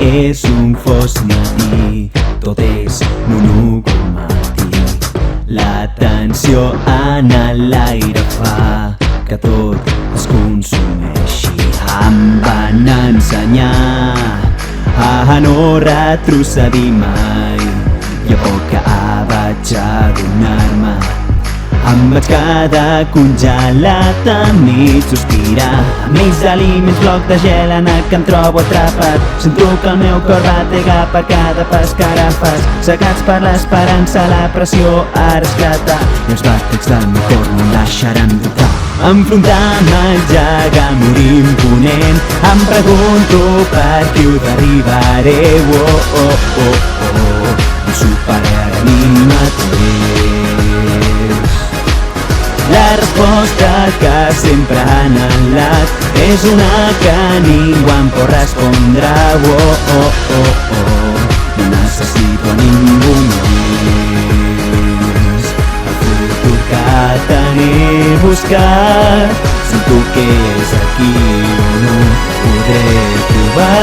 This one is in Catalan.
és un fos matí, tot és monocromàtic. La tensió en l'aire fa que tot es consumeixi. Em van ensenyar a no retrocedir mai, i a poc que vaig adonar-me em vaig quedar congelat a mig sospirar. Més aliments, bloc de gel en el que em trobo atrapat. Sento que el meu cor batega per cada pas que ara fas. Cegats per l'esperança, la pressió ara esclata, i els batecs del meu cor no em deixaran dubtar. Enfrontant el gegant morir imponent, em pregunto per qui ho derribaré. Em superaré a mi mateix. La resposta que sempre he anhelat és una que ningú em pot respondre. No necessito a ningú més. El futur que tenir buscat, sento que és aquí on ho podré trobar.